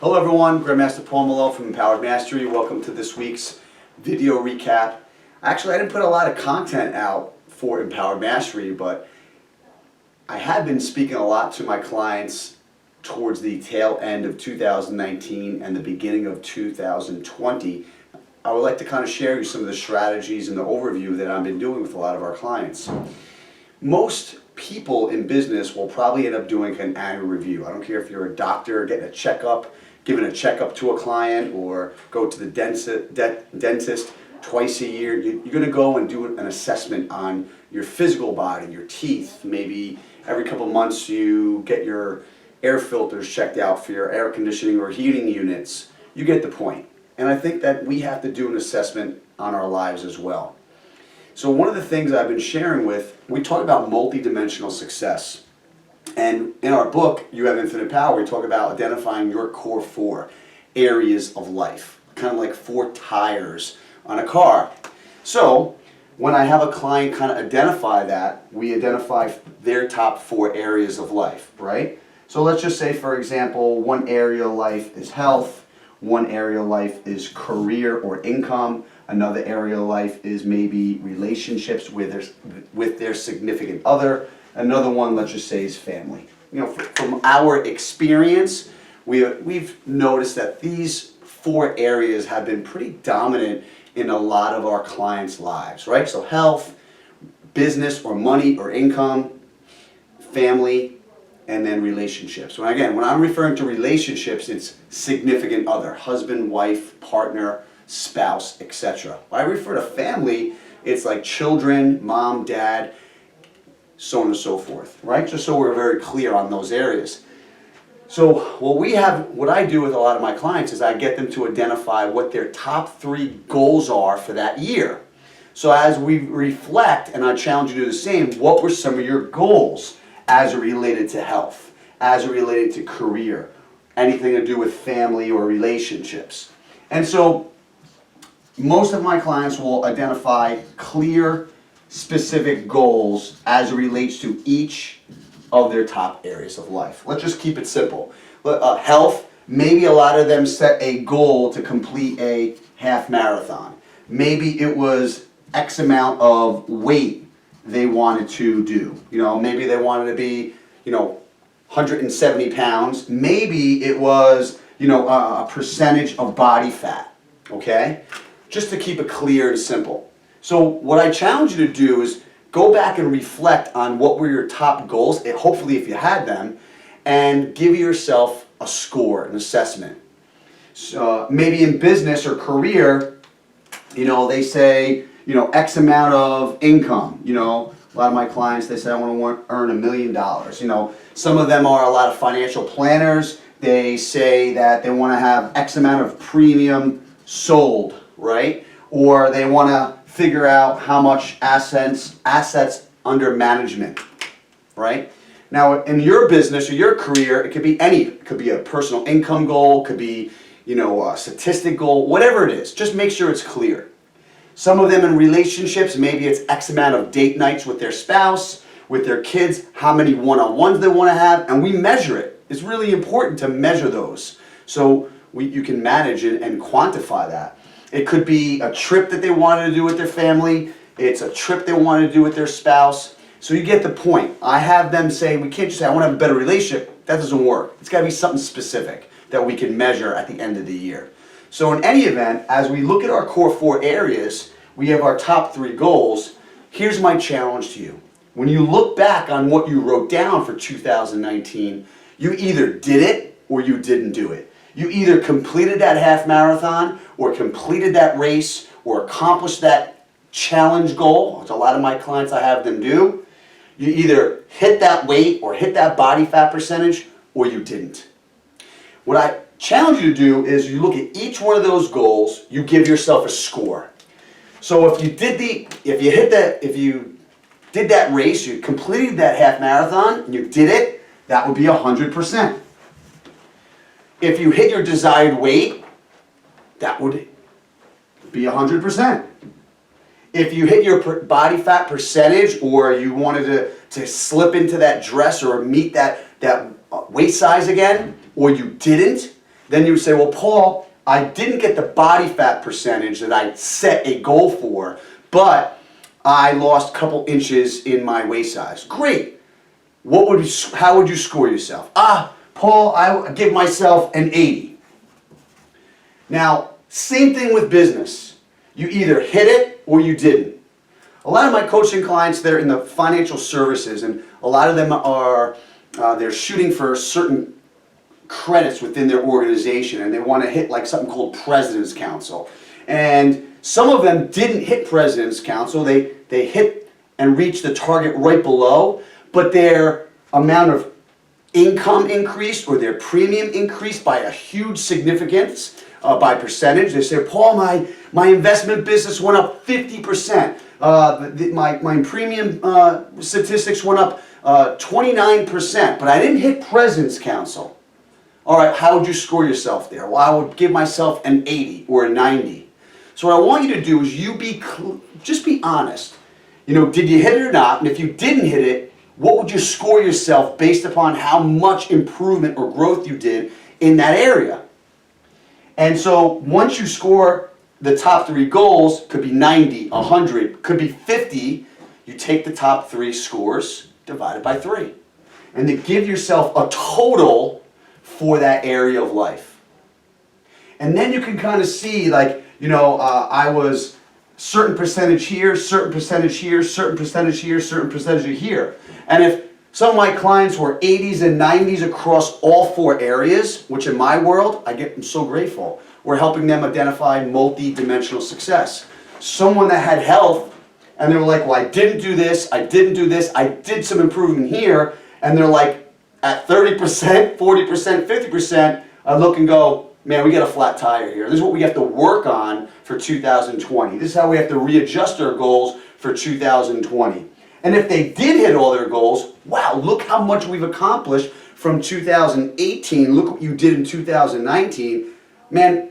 Hello everyone, Grandmaster Paul Melella from Empowered Mastery. Welcome to this week's video recap. Actually, I didn't put a lot of content out for Empowered Mastery, but I have been speaking a lot to my clients towards the tail end of 2019 and the beginning of 2020. I would like to kind of share you some of the strategies and the overview that I've been doing with a lot of our clients. Most people in business will probably end up doing an annual review. I don't care if you're a doctor getting a checkup, giving a checkup to a client, or go to the dentist twice a year. You're going to go and do an assessment on your physical body, your teeth. Maybe every couple months you get your air filters checked out for your air conditioning or heating units. You get the point. And I think that we have to do an assessment on our lives as well. So one of the things I've been sharing we talk about multidimensional success. And in our book, You Have Infinite Power, we talk about identifying your core 4 areas of life, kind of like 4 tires on a car. So when I have a client kind of identify that, we identify their top 4 areas of life, right? So let's just say, for example, one area of life is health, one area of life is career or income, another area of life is maybe relationships with their significant other. Another one, let's just say, is family. You know, from our experience, we've noticed that these 4 areas have been pretty dominant in a lot of our clients' lives, right? So health, business or money or income, family, and then relationships. So again, when I'm referring to relationships, it's significant other, husband, wife, partner, spouse, etc. When I refer to family, it's like children, mom, dad, so on and so forth, right? Just so we're very clear on those areas. So what I do with a lot of my clients is I get them to identify what their top 3 goals are for that year. So as we reflect, and I challenge you to do the same, what were some of your goals as it related to health, as it related to career, anything to do with family or relationships? And so most of my clients will identify clear, specific goals as it relates to each of their top areas of life. Let's just keep it simple. Health, maybe a lot of them set a goal to complete a half marathon. Maybe it was X amount of weight they wanted to do. You know, maybe they wanted to be, 170 pounds. Maybe it was, a percentage of body fat, okay? Just to keep it clear and simple. So what I challenge you to do is go back and reflect on what were your top goals, hopefully if you had them, and give yourself a score, an assessment. So maybe in business or career, they say, X amount of income. A lot of my clients, they say, I want to earn $1 million. Some of them are a lot of financial planners. They say that they want to have X amount of premium sold, right? Or they want to figure out how much assets under management, right? Now, in your business or your career, it could be it could be a personal income goal, it could be, a statistic goal, whatever it is. Just make sure it's clear. Some of them in relationships, maybe it's X amount of date nights with their spouse, with their kids, how many one-on-ones they want to have, and we measure it. It's really important to measure those so you can manage it and quantify that. It could be a trip that they wanted to do with their family. It's a trip they wanted to do with their spouse. So you get the point. I have them say, we can't just say, I want to have a better relationship. That doesn't work. It's got to be something specific that we can measure at the end of the year. So in any event, as we look at our core 4 areas, we have our top 3 goals. Here's my challenge to you. When you look back on what you wrote down for 2019, you either did it or you didn't do it. You either completed that half marathon or completed that race or accomplished that challenge goal, which a lot of my clients I have them do. You either hit that weight or hit that body fat percentage or you didn't. What I challenge you to do is you look at each one of those goals, you give yourself a score. So if you did that race, you completed that half marathon, and you did it, that would be 100%. If you hit your desired weight, that would be 100%. If you hit your body fat percentage, or you wanted to slip into that dress or meet that weight size again, or you didn't, then you would say, well, Paul, I didn't get the body fat percentage that I set a goal for, but I lost a couple inches in my waist size. Great. How would you score yourself? Paul, I give myself an 80. Now, same thing with business. You either hit it or you didn't. A lot of my coaching clients, they're in the financial services, and a lot of them are, they're shooting for certain credits within their organization, and they want to hit like something called President's Council. And some of them didn't hit President's Council. They hit and reached the target right below, but their amount of income increased or their premium increased by a huge significance by percentage. They say, Paul, my investment business went up 50%. My premium statistics went up 29%, but I didn't hit President's Council. All right, how would you score yourself there? Well, I would give myself an 80 or a 90. So what I want you to do is just be honest. You know, did you hit it or not? And if you didn't hit it, what would you score yourself based upon how much improvement or growth you did in that area? And so once you score the top 3 goals, could be 90, 100, could be 50, you take the top 3 scores divided by 3. And then give yourself a total for that area of life. And then you can kind of see, like, you know, I was certain percentage here, certain percentage here, certain percentage here, certain percentage here. And if some of my clients were 80s and 90s across all 4 areas, which in my world, I'm so grateful. We're helping them identify multi-dimensional success. Someone that had health, and they were like, well, I didn't do this, I didn't do this, I did some improvement here, and they're like, at 30%, 40%, 50%, I look and go, man, we got a flat tire here. This is what we have to work on for 2020. This is how we have to readjust our goals for 2020. And if they did hit all their goals, wow, look how much we've accomplished from 2018. Look what you did in 2019. Man,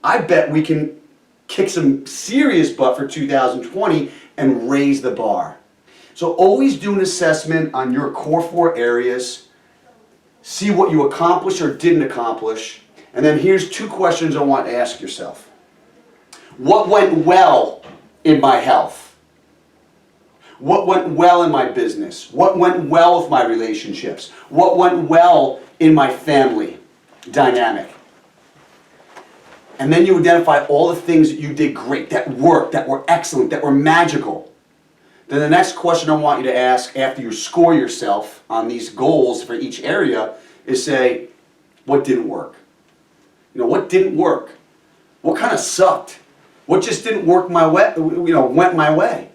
I bet we can kick some serious butt for 2020 and raise the bar. So always do an assessment on your core 4 areas. See what you accomplished or didn't accomplish. And then here's 2 questions I want to ask yourself. What went well in my health? What went well in my business? What went well with my relationships? What went well in my family dynamic? And then you identify all the things that you did great, that worked, that were excellent, that were magical. Then the next question I want you to ask after you score yourself on these goals for each area is say, what didn't work? You know, what didn't work? What kind of sucked? What just didn't work my way, went my way?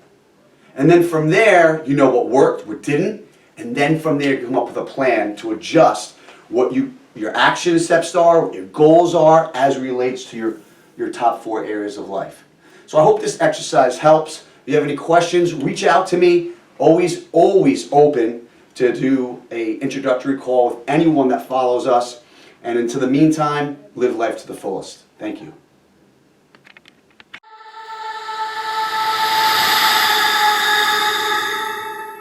And then from there, you know what worked, what didn't, and then from there you come up with a plan to adjust what your action steps are, what your goals are as it relates to your top 4 areas of life. So I hope this exercise helps. If you have any questions, reach out to me. Always open to do an introductory call with anyone that follows us. And until the meantime, live life to the fullest. Thank you.